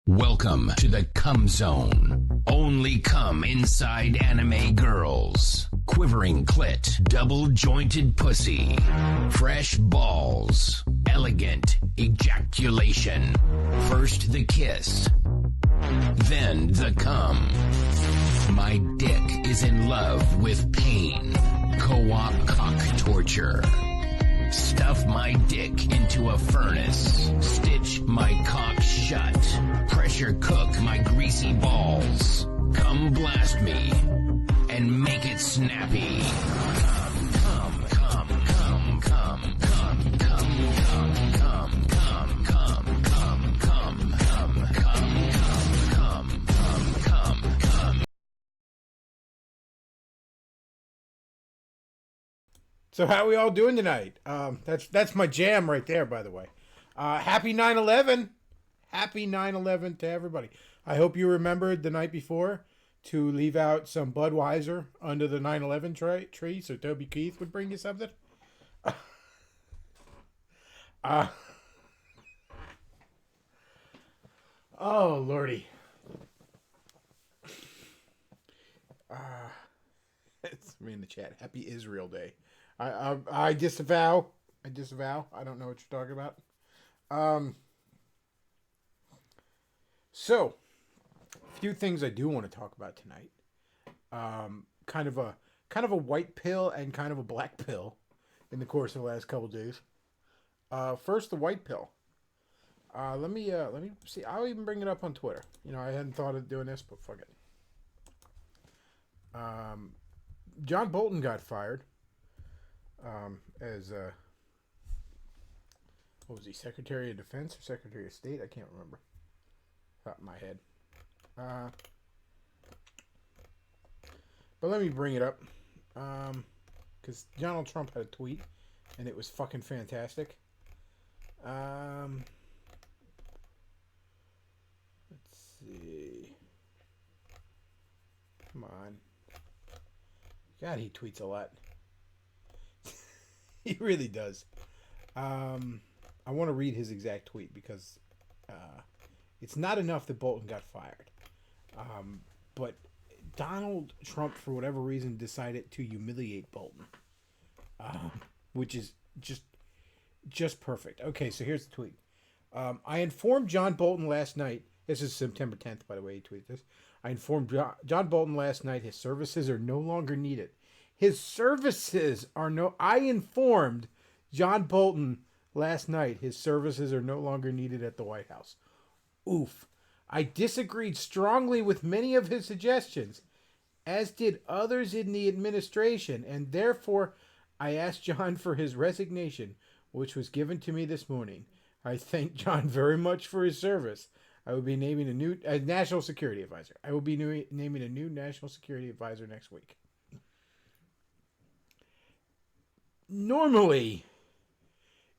Welcome to the Cum Zone. Only cum inside anime girls. Quivering clit, double-jointed pussy. Fresh balls. Elegant ejaculation. First the kiss. Then the cum. My dick is in love with pain. Co-op cock torture. Stuff my dick into a furnace. Stitch my cock shut. Pressure cook my greasy balls. Come blast me and make it snappy. Come, come, come, come, come, come, come, come, come, come, come, come, come, come, come, come, come. So how are we all doing tonight? That's my jam right there, by the way. Happy 9/11. Happy 9/11 to everybody. I hope you remembered the night before to leave out some Budweiser under the 9/11 tree so Toby Keith would bring you something. Oh, Lordy. It's me in the chat. Happy Israel Day. I disavow. I don't know what you're talking about. So, a few things I do want to talk about tonight. Kind of a white pill and kind of a black pill in the course of the last couple days. First, the white pill. Let me see. I'll even bring it up on Twitter. You know, I hadn't thought of doing this, but fuck it. John Bolton got fired. As what was he, Secretary of Defense or Secretary of State? I can't remember. Top of my head. But let me bring it up. Because Donald Trump had a tweet, and it was fucking fantastic. Let's see. Come on. God, he tweets a lot. He really does. I want to read his exact tweet because it's not enough that Bolton got fired. But Donald Trump, for whatever reason, decided to humiliate Bolton. Which is just perfect. Okay, so here's the tweet. I informed John Bolton last night. This is September 10th, by the way, he tweeted this. I informed John Bolton last night his services are no longer needed. I informed John Bolton last night his services are no longer needed at the White House. Oof. I disagreed strongly with many of his suggestions, as did others in the administration, and therefore I asked John for his resignation, which was given to me this morning. I thank John very much for his service. I will be naming a new national security advisor. I will be naming a new national security advisor next week. Normally,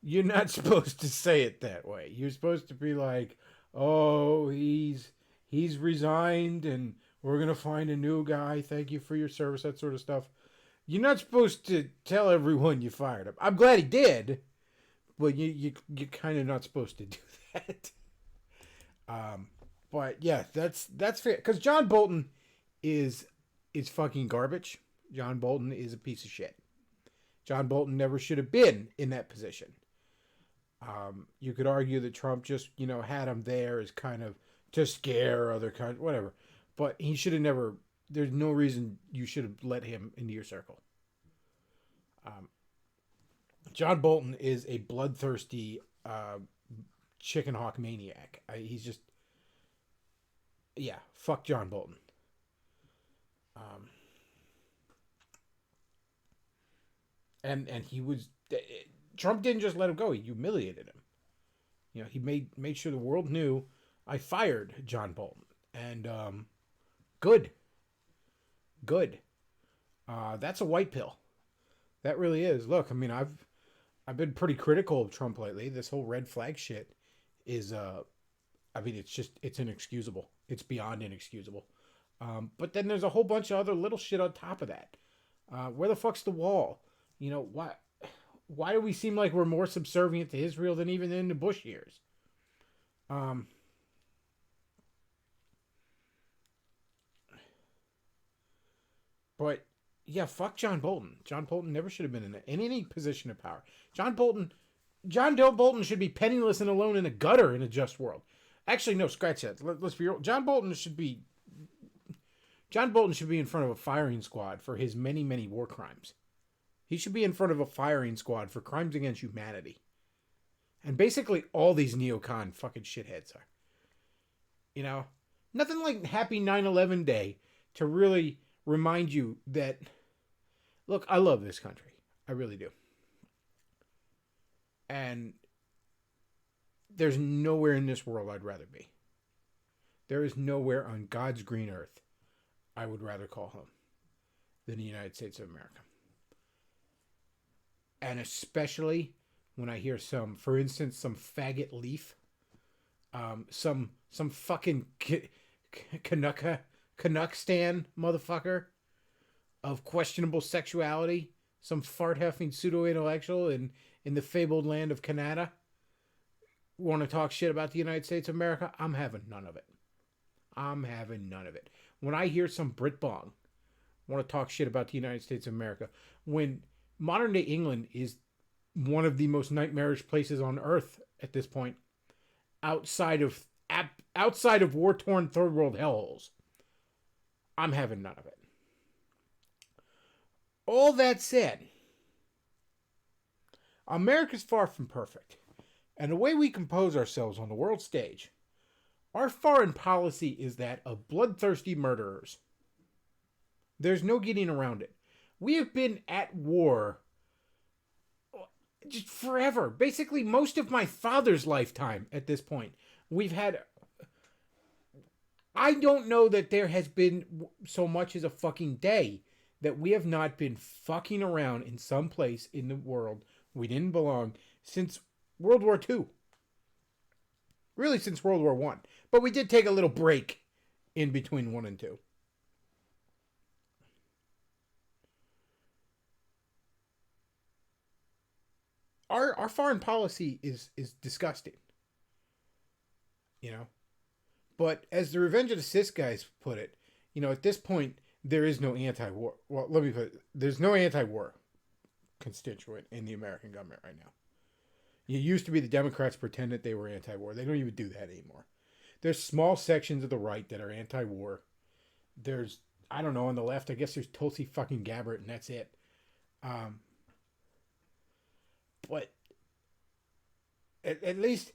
you're not supposed to say it that way. You're supposed to be like, "Oh, he's resigned, and we're gonna find a new guy. Thank you for your service," that sort of stuff. You're not supposed to tell everyone you fired him. I'm glad he did, but you're kind of not supposed to do that. But yeah, that's fair because John Bolton is fucking garbage. John Bolton is a piece of shit. John Bolton never should have been in that position. You could argue that Trump just, had him there as kind of to scare other kind, whatever. But he should have never. There's no reason you should have let him into your circle. John Bolton is a bloodthirsty chicken hawk maniac. He's just, fuck John Bolton. And he was, Trump didn't just let him go. He humiliated him. He made sure the world knew I fired John Bolton. And good. That's a white pill. That really is. Look, I mean, I've been pretty critical of Trump lately. This whole red flag shit is, it's inexcusable. It's beyond inexcusable. But then there's a whole bunch of other little shit on top of that. Where the fuck's the wall? Why do we seem like we're more subservient to Israel than even in the Bush years? But yeah, fuck John Bolton. John Bolton never should have been in any position of power. John Bolton should be penniless and alone in a gutter in a just world. Actually, no, scratch that. Let's be real. John Bolton should be in front of a firing squad for his many, many war crimes. He should be in front of a firing squad for crimes against humanity. And basically all these neocon fucking shitheads are. You know? Nothing like Happy 9/11 Day to really remind you that, look, I love this country. I really do. And there's nowhere in this world I'd rather be. There is nowhere on God's green earth I would rather call home than the United States of America. And especially when I hear for instance, some faggot leaf, some fucking Canuck stan motherfucker of questionable sexuality, some fart-huffing pseudo-intellectual in the fabled land of Canada, want to talk shit about the United States of America. I'm having none of it. When I hear some Britbong want to talk shit about the United States of America, when modern day England is one of the most nightmarish places on earth at this point, outside of war-torn third world hellholes, I'm having none of it. All that said, America's far from perfect. And the way we compose ourselves on the world stage, our foreign policy is that of bloodthirsty murderers. There's no getting around it. We have been at war just forever. Basically, most of my father's lifetime at this point. I don't know that there has been so much as a fucking day that we have not been fucking around in some place in the world we didn't belong since World War II. Really, since World War I. But we did take a little break in between 1 and 2. Our foreign policy is disgusting. You know? But as the Revenge of the Cis guys put it, you know, at this point, there is no anti-war. Well, let me put it. There's no anti-war constituent in the American government right now. It used to be the Democrats pretend that they were anti-war. They don't even do that anymore. There's small sections of the right that are anti-war. There's, I don't know, on the left, I guess there's Tulsi fucking Gabbard, and that's it. But at least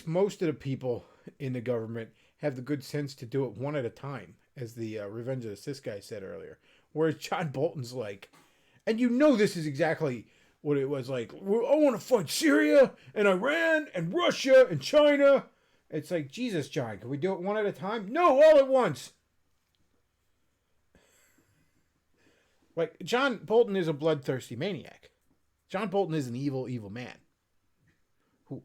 most of the people in the government have the good sense to do it one at a time, as the Revenge of the Cis guy said earlier. Whereas John Bolton's like, and you know this is exactly what it was like. I want to fight Syria and Iran and Russia and China. It's like, Jesus, John, can we do it one at a time? No, all at once. Like, John Bolton is a bloodthirsty maniac. John Bolton is an evil, evil man. Who,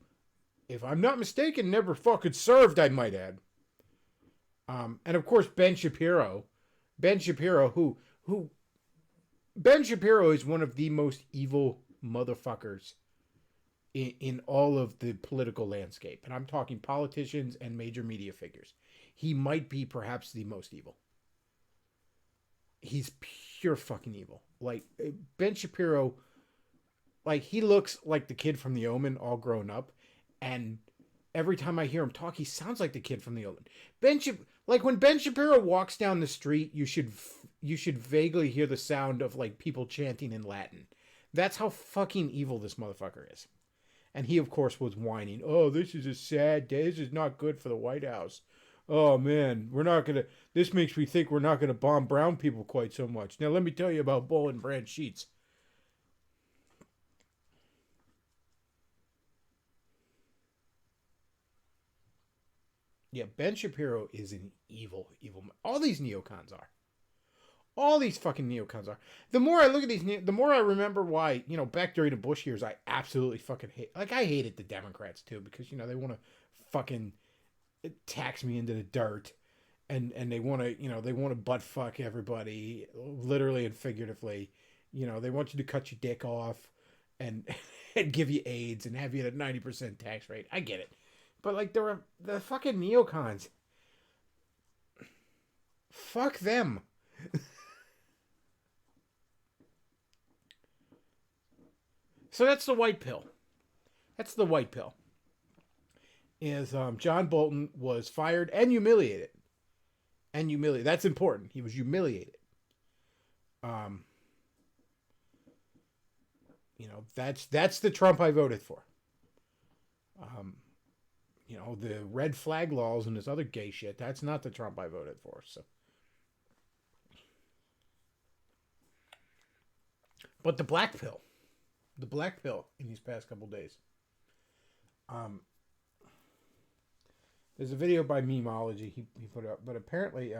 if I'm not mistaken, never fucking served, I might add. And of course, Ben Shapiro. Ben Shapiro is one of the most evil motherfuckers in all of the political landscape. And I'm talking politicians and major media figures. He might be perhaps the most evil. He's pure fucking evil. Like, Ben Shapiro, like, he looks like the kid from The Omen all grown up. And every time I hear him talk, he sounds like the kid from The Omen. Like, when Ben Shapiro walks down the street, you should vaguely hear the sound of, like, people chanting in Latin. That's how fucking evil this motherfucker is. And he, of course, was whining, oh, this is a sad day. This is not good for the White House. Oh, man, this makes me think we're not going to bomb brown people quite so much. Now, let me tell you about Boll and Branch sheets. Yeah, Ben Shapiro is an evil, evil man. All these neocons are. All these fucking neocons are. The more I look at these, the more I remember why, you know, back during the Bush years, I absolutely fucking hate. Like, I hated the Democrats too, because, you know, they want to fucking tax me into the dirt, and they want to, you know, they want to butt fuck everybody, literally and figuratively. You know, they want you to cut your dick off, and and give you AIDS and have you at a 90% tax rate. I get it, but like the fucking neocons. Fuck them. So that's the white pill. That's the white pill. Is John Bolton was fired and humiliated. That's important. He was humiliated. That's the Trump I voted for. The red flag laws and this other gay shit, that's not the Trump I voted for. So, but the black pill in these past couple days. There's a video by Memeology he put up, but apparently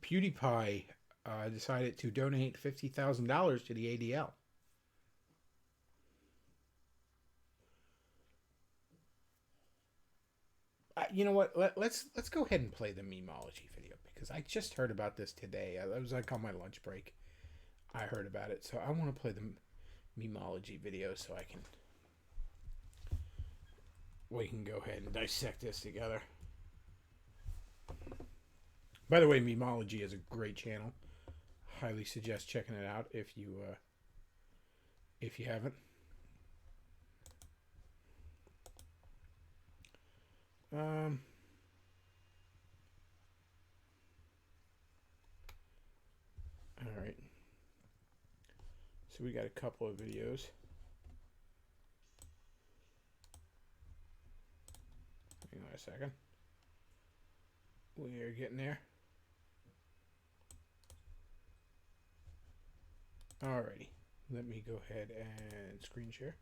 PewDiePie decided to donate $50,000 to the ADL. You know what? Let's go ahead and play the Memeology video because I just heard about this today. I was like on my lunch break. I heard about it, so I want to play the Memeology video so we can go ahead and dissect this together. By the way, Memeology is a great channel. Highly suggest checking it out if you haven't. All right. So we got a couple of videos. Hang on a second. We are getting there. Alrighty. Let me go ahead and screen share.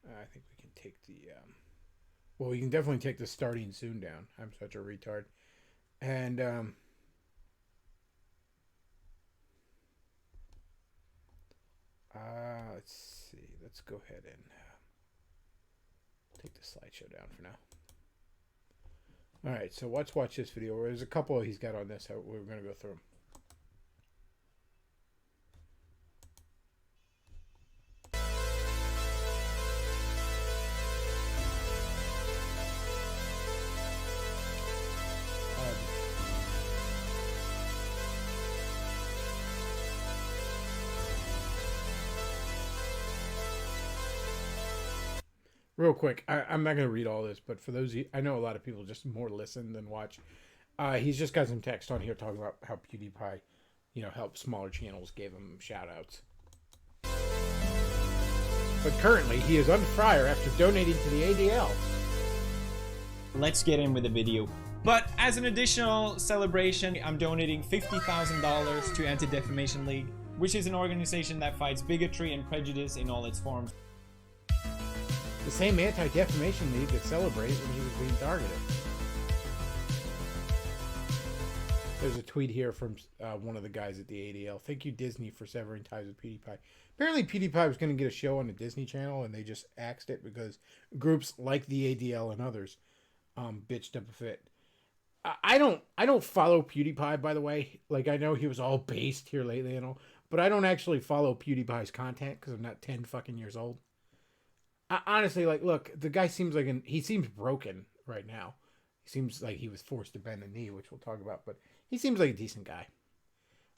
I think we can take the... well, we can definitely take the starting soon down. I'm such a retard. And... let's see. Let's go ahead and take the slideshow down for now. All right, so let's watch this video. There's a couple he's got on this. We're going to go through them. Real quick, I'm not going to read all this, but for those, I know a lot of people just more listen than watch. He's just got some text on here talking about how PewDiePie, helped smaller channels, gave him shout outs. But currently, he is under fire after donating to the ADL. Let's get in with the video. But as an additional celebration, I'm donating $50,000 to Anti-Defamation League, which is an organization that fights bigotry and prejudice in all its forms. The same Anti-Defamation League that celebrated when he was being targeted. There's a tweet here from one of the guys at the ADL. Thank you, Disney, for severing ties with PewDiePie. Apparently, PewDiePie was going to get a show on the Disney Channel, and they just axed it because groups like the ADL and others bitched up a fit. I don't follow PewDiePie, by the way. Like, I know he was all based here lately and all, but I don't actually follow PewDiePie's content because I'm not 10 fucking years old. Honestly, like, look, the guy seems like he seems broken right now. He seems like he was forced to bend a knee, which we'll talk about, but he seems like a decent guy.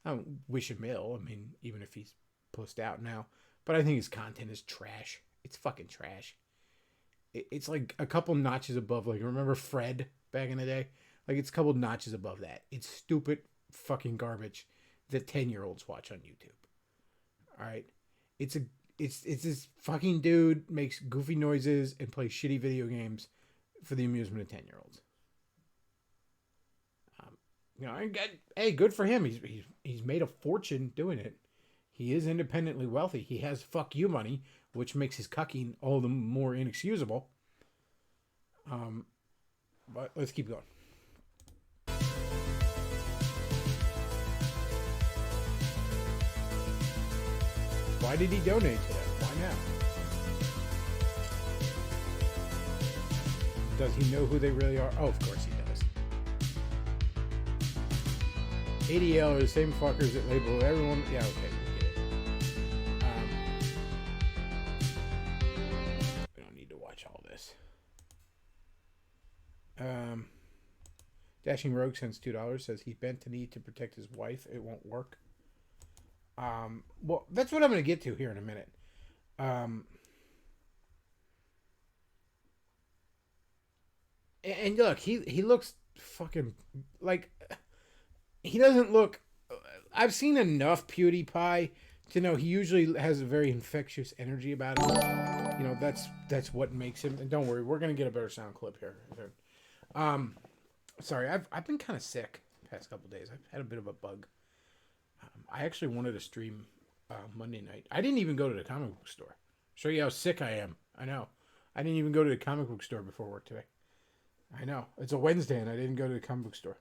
I don't wish him ill. I mean, even if he's pussed out now, but I think his content is trash. It's fucking trash. It's like a couple notches above, like, remember Fred back in the day? Like, it's a couple notches above that. It's stupid fucking garbage that 10-year-olds watch on YouTube. All right? It's this fucking dude makes goofy noises and plays shitty video games for the amusement of 10-year-olds. Hey, good for him. He's made a fortune doing it. He is independently wealthy. He has fuck you money, which makes his cucking all the more inexcusable. But let's keep going. Why did he donate to them? Why now? Does he know who they really are? Oh, of course he does. ADL are the same fuckers that label everyone. Yeah, okay, we get it. We don't need to watch all this. Dashing Rogue sends $2. Says he bent the knee to protect his wife. It won't work. Well, that's what I'm going to get to here in a minute. Um, and look, he looks fucking like he doesn't look. I've seen enough PewDiePie to know he usually has a very infectious energy about him. You know, that's what makes him. And don't worry, we're gonna get a better sound clip here. Sorry, I've been kind of sick the past couple days. I've had a bit of a bug. I actually wanted to stream Monday night. I didn't even go to the comic book store. Show you how sick I am. I know. I didn't even go to the comic book store before work today. I know. It's a Wednesday and I didn't go to the comic book store.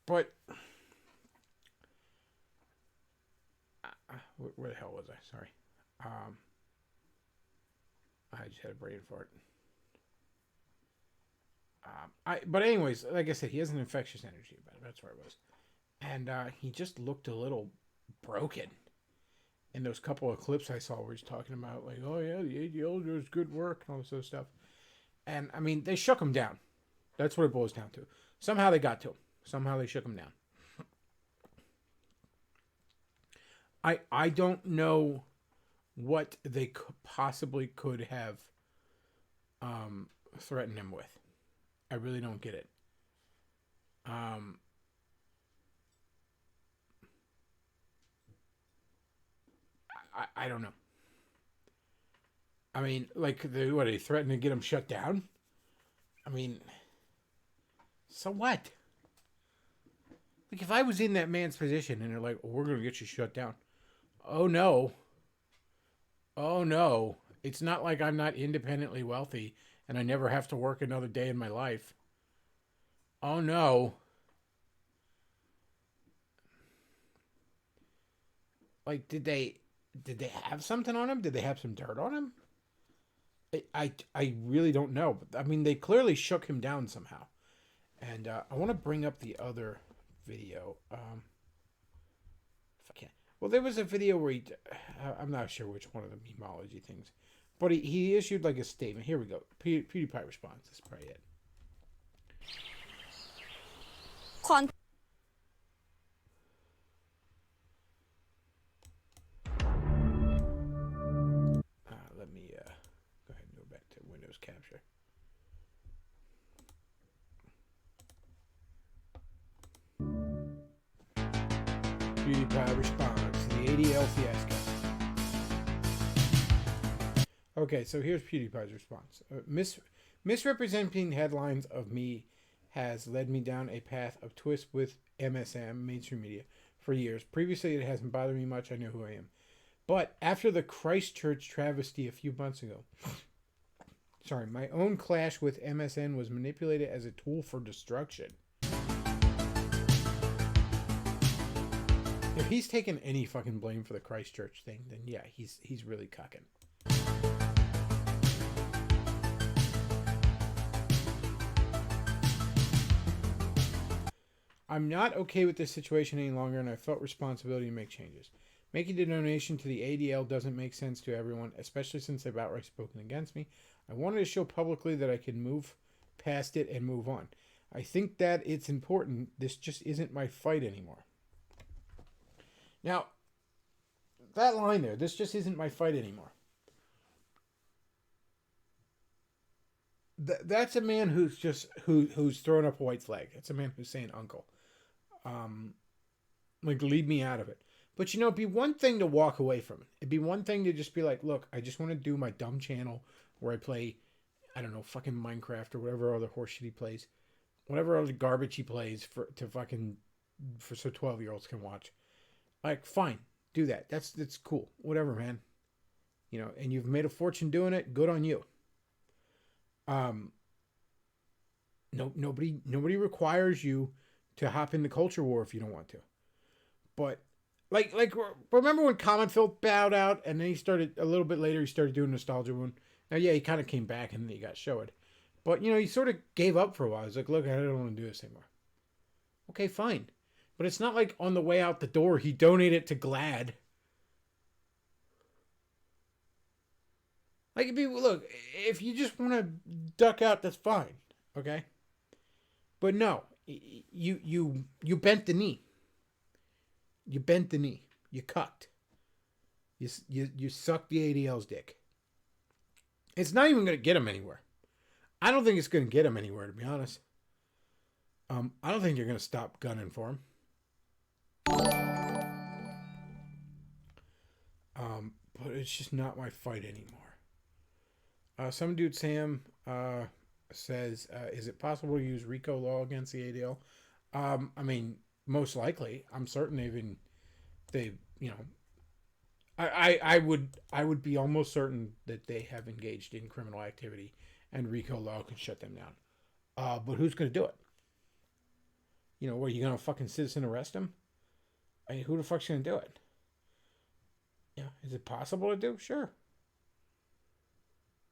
But where the hell was I? Sorry. I just had a brain fart. But anyways, like I said, he has an infectious energy about him. That's where I was, and he just looked a little broken. In those couple of clips I saw where he's talking about like, oh yeah, the ADL does good work and all this other stuff, and I mean they shook him down. That's what it boils down to. Somehow they got to him. Somehow they shook him down. I don't know what they possibly could have threatened him with. I really don't get it. I don't know. I mean, like, they threatened to get him shut down? I mean, so what? Like, if I was in that man's position and they're like, oh, we're going to get you shut down. Oh, no. Oh, no. It's not like I'm not independently wealthy and I never have to work another day in my life. Oh, no. Like, did they have something on him? Did they have some dirt on him? I really don't know. But I mean, they clearly shook him down somehow. And I want to bring up the other video. If I can. Well, there was a video where I'm not sure which one of the memology things, but he issued like a statement. Here we go. PewDiePie response. That's probably it. Let me go ahead and go back to Windows Capture. PewDiePie responds to the ADL fiasco. Okay, so here's PewDiePie's response. Misrepresenting headlines of me has led me down a path of twist with MSM, mainstream media, for years. Previously, it hasn't bothered me much. I know who I am. But after the Christchurch travesty a few months ago, my own clash with MSN was manipulated as a tool for destruction. If he's taken any fucking blame for the Christchurch thing, then yeah, he's really cucking. I'm not okay with this situation any longer, and I felt responsibility to make changes. Making the donation to the ADL doesn't make sense to everyone, especially since they've outright spoken against me. I wanted to show publicly that I can move past it and move on. I think that it's important. This just isn't my fight anymore. Now, that line there, this just isn't my fight anymore. That's a man who's throwing up a white flag. That's a man who's saying uncle. Like, leave me out of it. But, it'd be one thing to walk away from it. It'd be one thing to just be like, look, I just want to do my dumb channel where I play, I don't know, fucking Minecraft or whatever other horseshit he plays. Whatever other garbage he plays so 12-year-olds can watch. Like, fine, do that. That's cool. Whatever, man. And you've made a fortune doing it. Good on you. Nobody requires you to hop in the culture war if you don't want to. But like remember when Commonfield bowed out and then he started a little bit later he started doing Nostalgia one. Now yeah, he kind of came back and then he got showed. But he sort of gave up for a while. He's like, look, I don't want to do this anymore. Okay, fine. But it's not like on the way out the door he donated to GLAAD. Like, if you just want to duck out, that's fine. Okay? But no, you bent the knee. You bent the knee. You cucked. You sucked the ADL's dick. It's not even going to get him anywhere. I don't think it's going to get him anywhere, to be honest. I don't think you're going to stop gunning for him. But it's just not my fight anymore. Some dude, Sam, says, is it possible to use RICO law against the ADL? I mean, most likely. I'm certain I would be almost certain that they have engaged in criminal activity and RICO law can shut them down. But who's going to do it? What, are you going to fucking citizen arrest them? I mean, who the fuck's going to do it? Is it possible to do? Sure.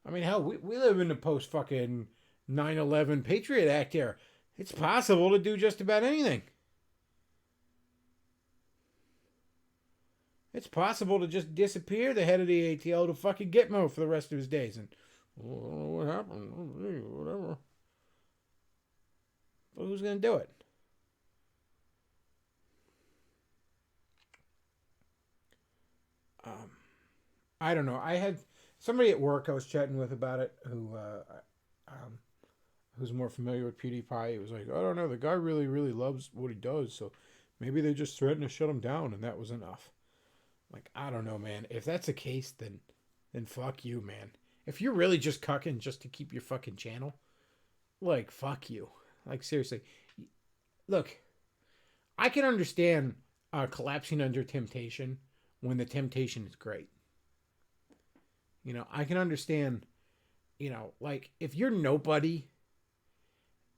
I mean, hell, we live in the post fucking 9/11 Patriot Act era. It's possible to do just about anything. It's possible to just disappear the head of the ATL to fucking Gitmo for the rest of his days. And, what happened? Whatever. But who's going to do it? I don't know. I had somebody at work I was chatting with about it who's more familiar with PewDiePie. He was like, I don't know, the guy really, really loves what he does, so maybe they just threatened to shut him down and that was enough. Like, I don't know, man. If that's the case, then fuck you, man. If you're really just cucking just to keep your fucking channel, like, fuck you. Like, seriously. Look, I can understand collapsing under temptation when the temptation is great. I can understand, like, if you're nobody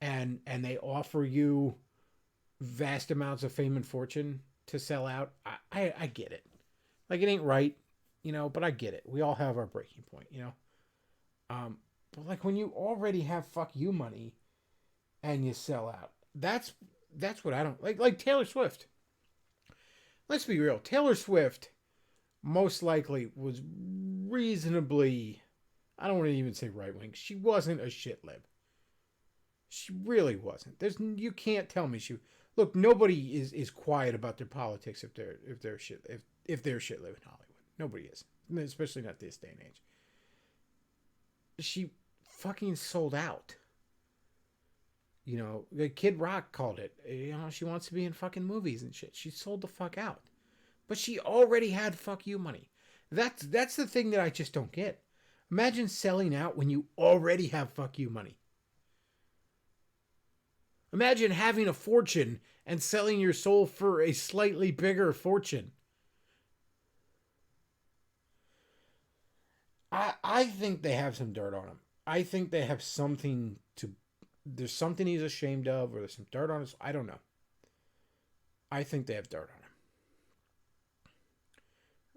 and they offer you vast amounts of fame and fortune to sell out, I get it. Like, it ain't right, but I get it. We all have our breaking point, but like when you already have fuck you money and you sell out, that's what I don't like Taylor Swift. Let's be real. Taylor Swift most likely was reasonably, I don't want to even say right wing. She wasn't a shit lib. She really wasn't. You can't tell me look, nobody is quiet about their politics if they're shit lib in Hollywood. Nobody is, especially not this day and age. She fucking sold out. The Kid Rock called it. She wants to be in fucking movies and shit. She sold the fuck out. But she already had fuck you money. That's the thing that I just don't get. Imagine selling out when you already have fuck you money. Imagine having a fortune and selling your soul for a slightly bigger fortune. I think they have some dirt on him. I think they have something there's something he's ashamed of, or there's some dirt on us. I don't know. I think they have dirt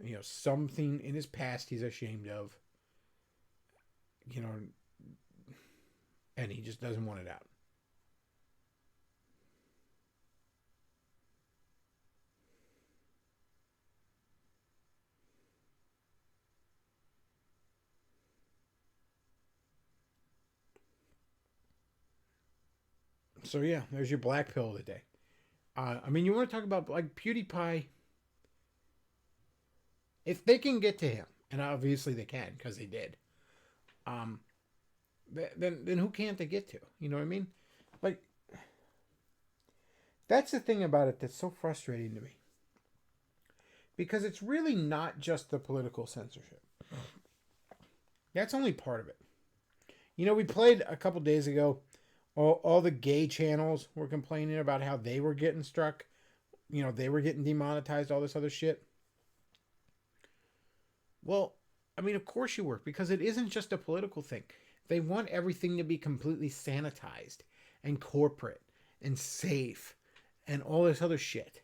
on him. Something in his past he's ashamed of. And he just doesn't want it out. So yeah, there's your black pill of the day. I mean, you want to talk about like PewDiePie? If they can get to him, and obviously they can because they did, then who can't they get to? You know what I mean? Like, that's the thing about it that's so frustrating to me. Because it's really not just the political censorship. That's only part of it. We played a couple days ago. All the gay channels were complaining about how they were getting struck. They were getting demonetized, all this other shit. Well, I mean, of course you were, because it isn't just a political thing. They want everything to be completely sanitized and corporate and safe and all this other shit.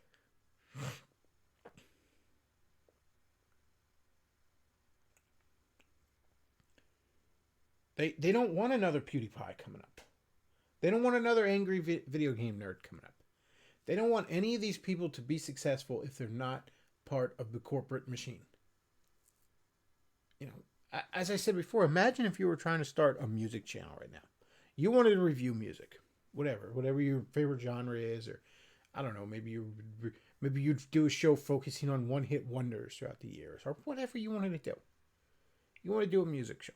They don't want another PewDiePie coming up. They don't want another angry video game nerd coming up. They don't want any of these people to be successful if they're not part of the corporate machine. As I said before, imagine if you were trying to start a music channel right now. You wanted to review music. whatever your favorite genre is, or I don't know, maybe you do a show focusing on one hit wonders throughout the years, or whatever you wanted to do. You want to do a music show,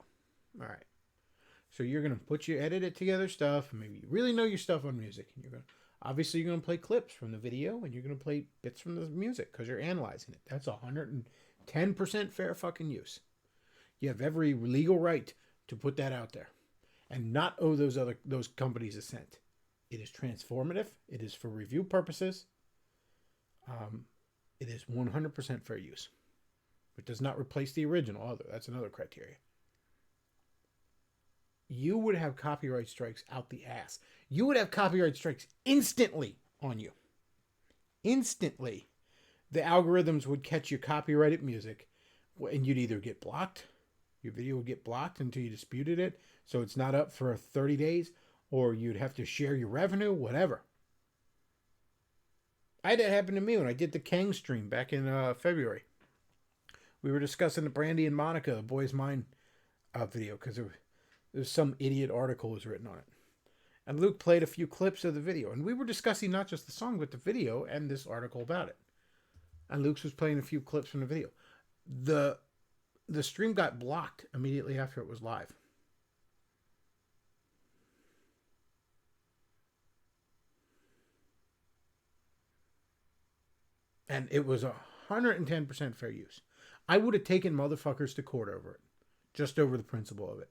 all right? So you're gonna edit it together stuff, and maybe you really know your stuff on music, and you're gonna play clips from the video, and you're gonna play bits from the music because you're analyzing it. That's 110% fair fucking use. You have every legal right to put that out there, and not owe those companies a cent. It is transformative. It is for review purposes. It is 100% fair use. It does not replace the original either. That's another criteria. You would have copyright strikes out the ass. You would have copyright strikes instantly on you. Instantly. The algorithms would catch your copyrighted music, and you'd either get blocked, your video would get blocked until you disputed it, so it's not up for 30 days, or you'd have to share your revenue, whatever. I had that happen to me when I did the Kang stream back in February. We were discussing the Brandy and Monica, the Boy's Mind video, because there's some idiot article was written on it. And Luke played a few clips of the video, and we were discussing not just the song, but the video and this article about it. And Luke was playing a few clips from the video. The stream got blocked immediately after it was live. And it was 110% fair use. I would have taken motherfuckers to court over it. Just over the principle of it.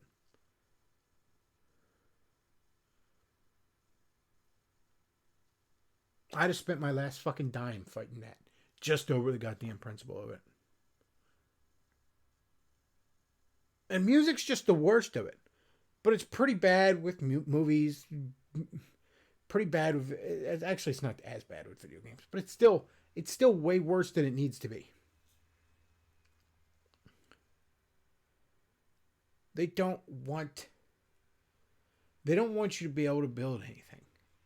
I'd have spent my last fucking dime fighting that. Just over the goddamn principle of it. And music's just the worst of it. But it's pretty bad with movies. Pretty bad with... Actually, it's not as bad with video games. But it's still way worse than it needs to be. They don't want you to be able to build anything.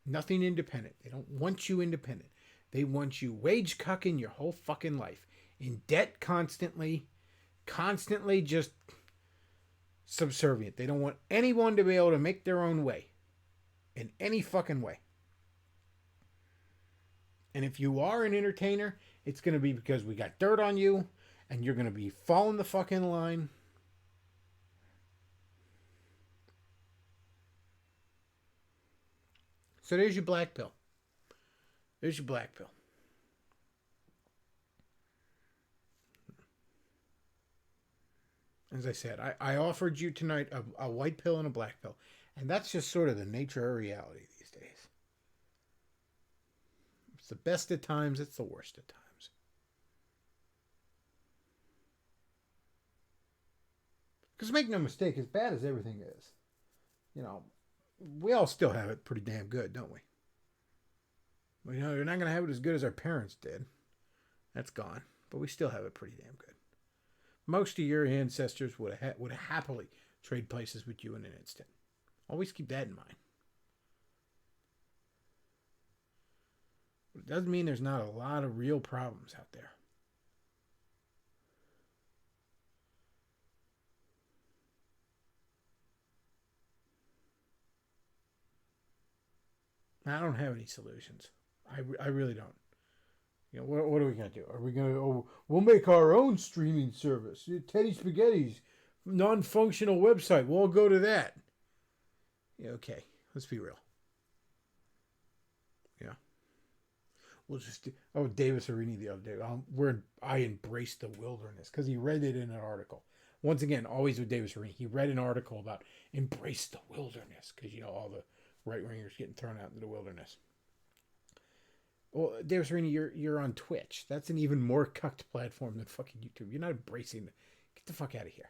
Nothing independent. They don't want you independent. They want you wage cucking your whole fucking life. In debt constantly just subservient. They don't want anyone to be able to make their own way. In any fucking way. And if you are an entertainer, it's going to be because we got dirt on you, and you're going to be following the fucking line. So there's your black pill. There's your black pill. As I said, I offered you tonight a white pill and a black pill. And that's just sort of the nature of reality these days. It's the best at times, it's the worst at times. Because make no mistake, as bad as everything is, we all still have it pretty damn good, don't we? Well, you're not going to have it as good as our parents did. That's gone. But we still have it pretty damn good. Most of your ancestors would have happily trade places with you in an instant. Always keep that in mind. But it doesn't mean there's not a lot of real problems out there. I don't have any solutions. I really don't. What are we going to do? Are we going to... we'll make our own streaming service. Teddy Spaghetti's non-functional website. We'll go to that. Yeah, okay. Let's be real. Yeah. We'll just... Davis Arini the other day. I embraced the wilderness because he read it in an article. Once again, always with Davis Arini. He read an article about embrace the wilderness because, all the right-wingers getting thrown out into the wilderness. Well, Davis Arini, you're on Twitch. That's an even more cucked platform than fucking YouTube. You're not embracing it. Get the fuck out of here.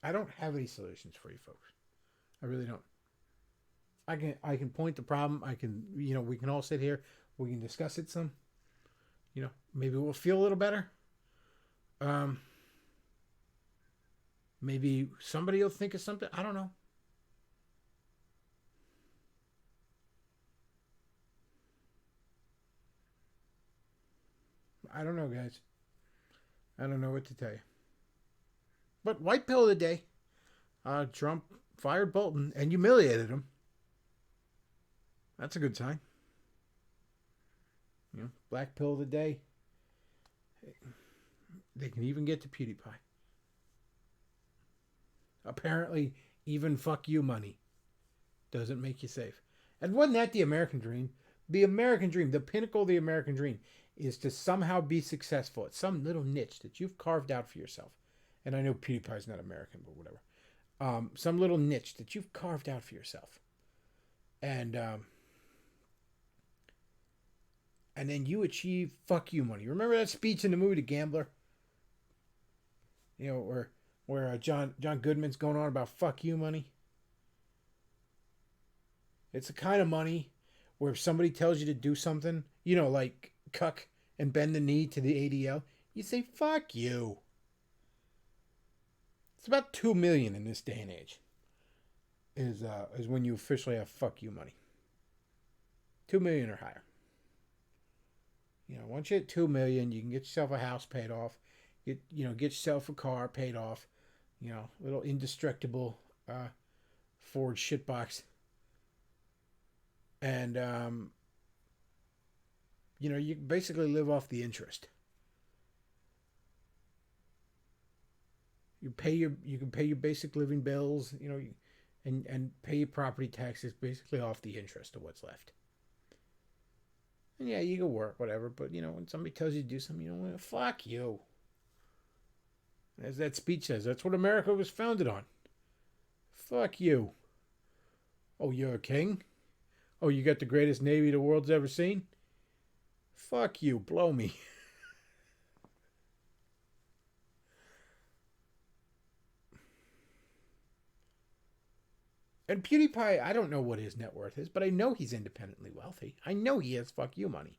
I don't have any solutions for you folks. I really don't. I can point the problem. We can all sit here. We can discuss it some. Maybe we'll feel a little better. Maybe somebody will think of something. I don't know. I don't know, guys. I don't know what to tell you. But white pill of the day. Trump fired Bolton and humiliated him. That's a good sign. You know, black pill of the day. They can even get to PewDiePie. Apparently, even fuck you money doesn't make you safe. And wasn't that the American dream? The American dream, the pinnacle of the American dream, is to somehow be successful at some little niche that you've carved out for yourself. And I know PewDiePie's not American, but whatever. Some little niche that you've carved out for yourself. And then you achieve fuck you money. Remember that speech in the movie The Gambler? You know, where John Goodman's going on about fuck you money. It's the kind of money where if somebody tells you to do something, you know, like cuck and bend the knee to the ADL, you say fuck you. It's about $2 million in this day and age. Is when you officially have fuck you money. $2 million or higher. You know, once you hit $2 million, you can get yourself a house paid off. Get yourself a car paid off. You know, little indestructible Ford shitbox. And you know, you basically live off the interest. You can pay your basic living bills, you know, and pay your property taxes basically off the interest of what's left. And yeah, you can work, whatever, but you know, when somebody tells you to do something, you know, fuck you. As that speech says, that's what America was founded on. Fuck you. Oh, you're a king? Oh, you got the greatest navy the world's ever seen? Fuck you, blow me. And PewDiePie, I don't know what his net worth is, but I know he's independently wealthy. I know he has fuck you money.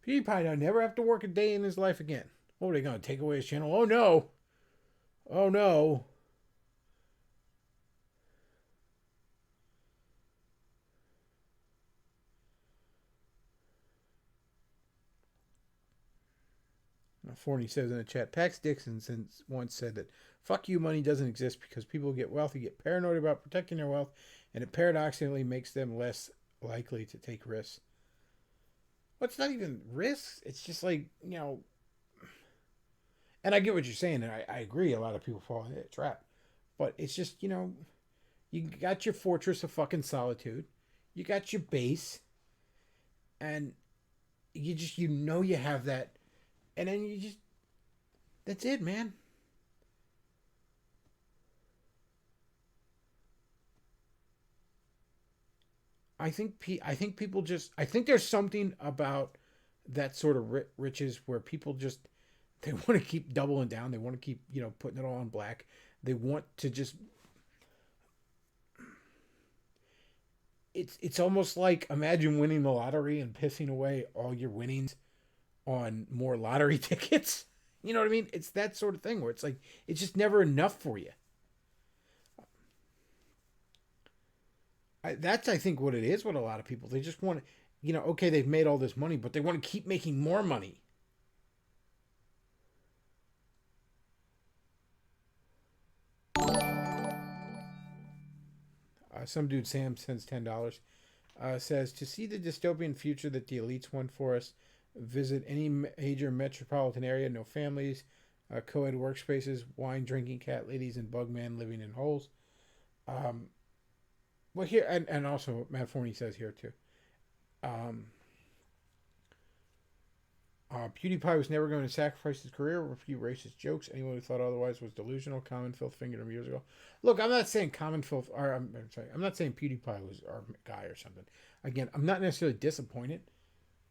PewDiePie will never have to work a day in his life again. What are they going to take away his channel? Oh no. Oh no. Forney says in the chat, Pax Dixon once said that fuck you money doesn't exist because people get wealthy, get paranoid about protecting their wealth, and it paradoxically makes them less likely to take risks. Well, it's not even risks. It's just like, you know, and I get what you're saying, and I agree a lot of people fall into that trap. But it's just, you know, you got your fortress of fucking solitude. You got your base. And you know you have that. And then you just, that's it, man. I think people just, I think there's something about that sort of riches where people just, they want to keep doubling down. They want to keep, you know, putting it all on black. They want to just, it's almost like, imagine winning the lottery and pissing away all your winnings on more lottery tickets. You know what I mean? It's that sort of thing where it's like, it's just never enough for you. That's, I think, what it is with a lot of people. They just want to, you know, okay, they've made all this money, but they want to keep making more money. Some dude, Sam, sends $10. Says, to see the dystopian future that the elites want for us, visit any major metropolitan area, no families, co-ed workspaces, wine drinking cat ladies, and bugman living in holes. Well, here, and also Matt Forney says here too. PewDiePie was never going to sacrifice his career or a few racist jokes. Anyone who thought otherwise was delusional. Common Filth fingered him years ago. Look, I'm not saying Common Filth, or I'm not saying PewDiePie was our guy or something. Again, I'm not necessarily disappointed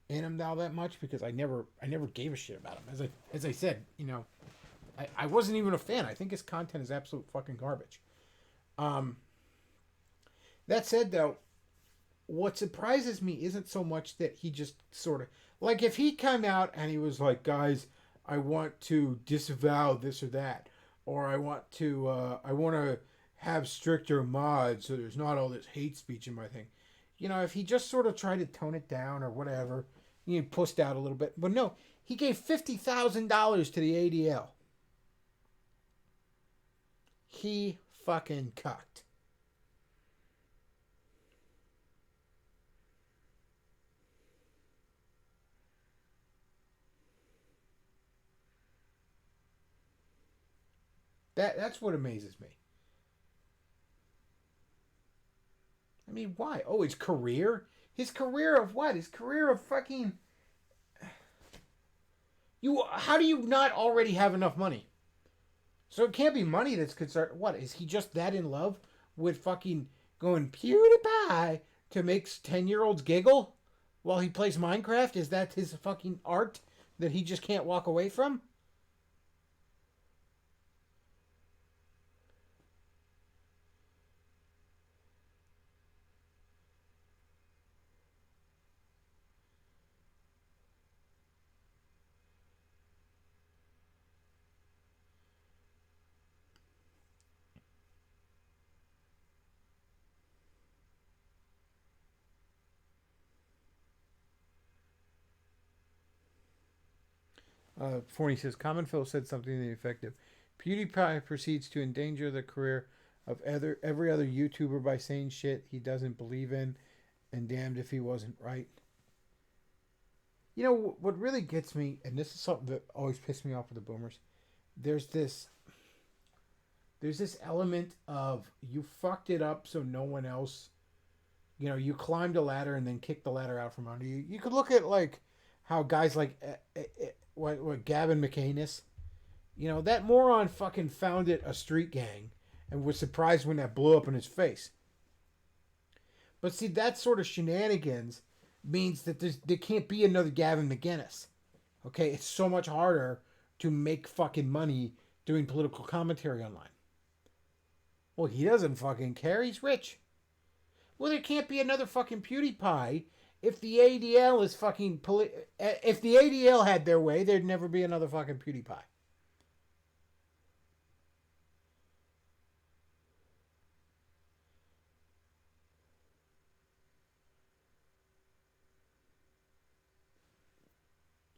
in him all that much because I never gave a shit about him. As I said, you know, I wasn't even a fan. I think his content is absolute fucking garbage. That said, though, what surprises me isn't so much that he just sort of, like, if he come out and he was like, guys, I want to disavow this or that, or I want to have stricter mods so there's not all this hate speech in my thing. You know, if he just sort of tried to tone it down or whatever, he pussed out a little bit. But no, He gave $50,000 to the ADL. He fucking cucked. That's what amazes me. I mean, why? Oh, his career? His career of what? His career of fucking... How do you not already have enough money? So it can't be money that's concerned. What, is he just that in love with fucking going PewDiePie to make 10-year-olds giggle while he plays Minecraft? Is that his fucking art that he just can't walk away from? Forney says, Common Phil said something to the effect of, PewDiePie proceeds to endanger the career of every other YouTuber by saying shit he doesn't believe in, and damned if he wasn't right. You know, what really gets me, and this is something that always pissed me off with the boomers, there's this element of you fucked it up so no one else, you climbed a ladder and then kicked the ladder out from under you. You could look at, like, how guys like what Gavin McCannis, that moron fucking founded a street gang and was surprised when that blew up in his face. But see, that sort of shenanigans means that there can't be another Gavin McGinnis. Okay, it's so much harder to make fucking money doing political commentary online. Well, he doesn't fucking care. He's rich. Well, there can't be another fucking PewDiePie if the ADL is fucking... if the ADL had their way, there'd never be another fucking PewDiePie.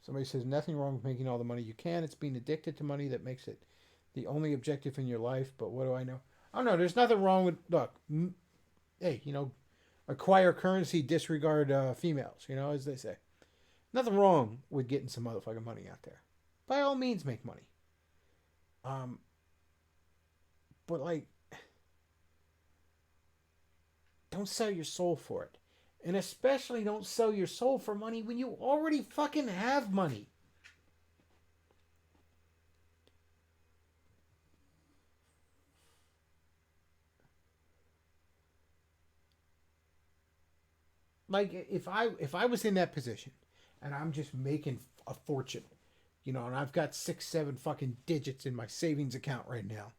Somebody says, nothing wrong with making all the money you can. It's being addicted to money that makes it the only objective in your life. But what do I know? Oh, no, there's nothing wrong with... Look, hey, acquire currency, disregard females, as they say. Nothing wrong with getting some motherfucking money out there. By all means, make money. But, like, don't sell your soul for it. And especially don't sell your soul for money when you already fucking have money. Like, if I was in that position and I'm just making a fortune, and I've got 6, 7 fucking digits in my savings account right now.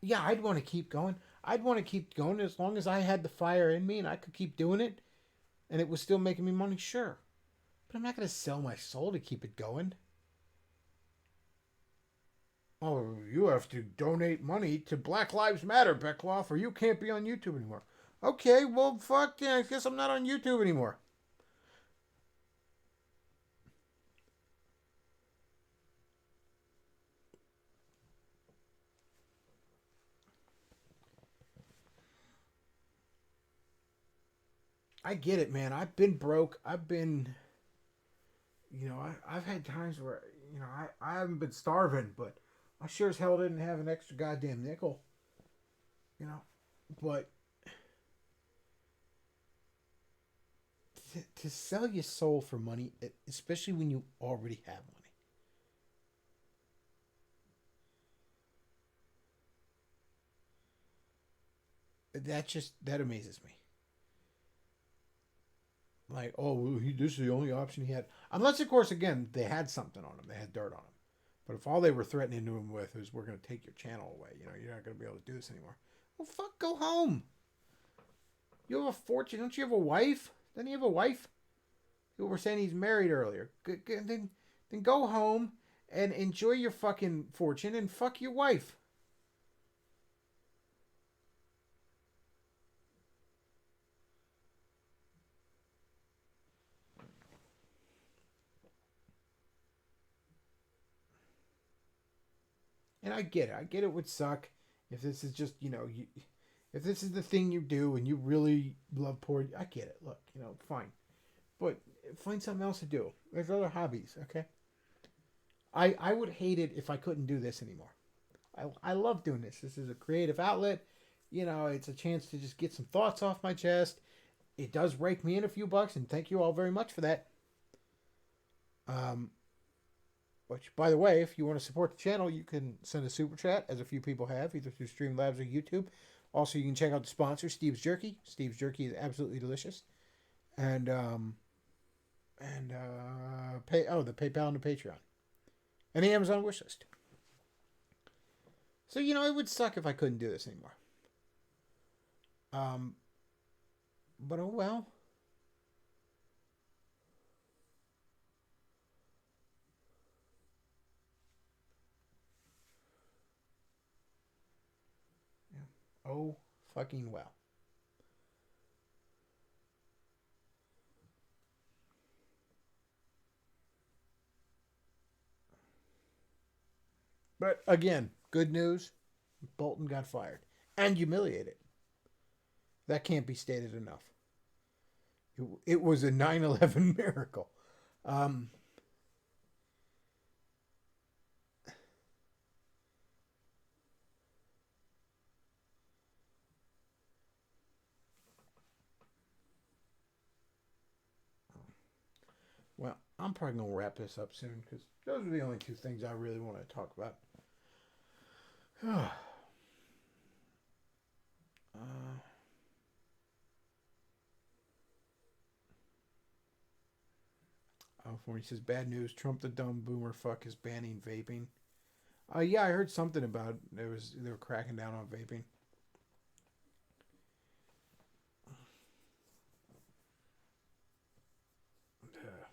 Yeah, I'd want to keep going. I'd want to keep going as long as I had the fire in me and I could keep doing it and it was still making me money, sure. But I'm not going to sell my soul to keep it going. Oh, you have to donate money to Black Lives Matter, Beckloff, or you can't be on YouTube anymore. Okay, well, fuck yeah, I guess I'm not on YouTube anymore. I get it, man. I've been broke. I've been, I've had times where, I haven't been starving, but I sure as hell didn't have an extra goddamn nickel. But to sell your soul for money, especially when you already have money, that amazes me. Like, oh, well, this is the only option he had. Unless, of course, again, they had something on him. They had dirt on him. But if all they were threatening to him with is, we're going to take your channel away, you're not going to be able to do this anymore. Well, fuck, go home. You have a fortune. Don't you have a wife? Doesn't he have a wife? You were saying he's married earlier. Then go home and enjoy your fucking fortune and fuck your wife. And I get it. I get it would suck if this is just, if this is the thing you do and you really love porn. I get it. Look, fine. But find something else to do. There's other hobbies, okay? I would hate it if I couldn't do this anymore. I love doing this. This is a creative outlet. It's a chance to just get some thoughts off my chest. It does rake me in a few bucks, and thank you all very much for that. Which, by the way, if you want to support the channel, you can send a super chat, as a few people have, either through Streamlabs or YouTube. Also, you can check out the sponsor, Steve's Jerky. Steve's Jerky is absolutely delicious. And the PayPal and the Patreon. And the Amazon wishlist. So, it would suck if I couldn't do this anymore. But oh well. Yeah. Oh fucking well. But again, good news. Bolton got fired. And humiliated. That can't be stated enough. It was a 9/11 miracle. Well, I'm probably going to wrap this up soon because those are the only two things I really want to talk about. He says, bad news. Trump the dumb boomer fuck is banning vaping. Yeah, I heard something about they were cracking down on vaping.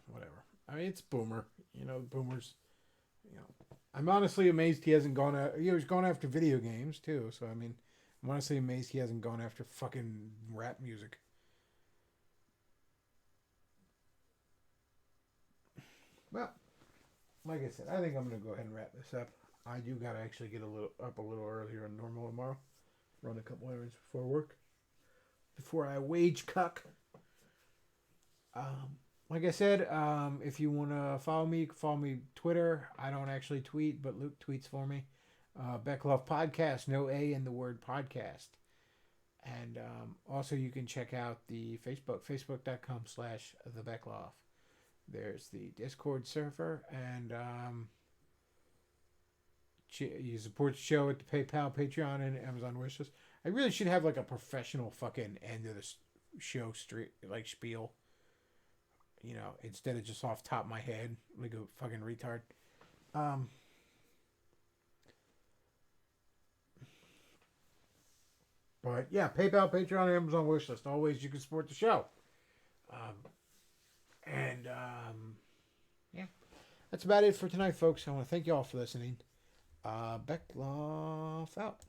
Whatever. I mean, it's boomer. Boomers. I'm honestly amazed he hasn't gone out. He's gone after video games too. So I mean, I'm honestly amazed he hasn't gone after fucking rap music. Well, like I said, I think I'm gonna go ahead and wrap this up. I do gotta actually get a little earlier than normal tomorrow. Run a couple errands before work. Before I wage cuck. Like I said, if you want to follow me Twitter. I don't actually tweet, but Luke tweets for me. Beckloff Podcast, no A in the word podcast. And also you can check out the facebook.com/the Beckloff. There's the Discord server, and you support the show at the PayPal, Patreon, and Amazon wishlist. I really should have like a professional fucking end of the show spiel. Instead of just off the top of my head, like a fucking retard. But yeah, PayPal, Patreon, Amazon wishlist. Always you can support the show. Yeah. That's about it for tonight, folks. I want to thank you all for listening. Beckloff out.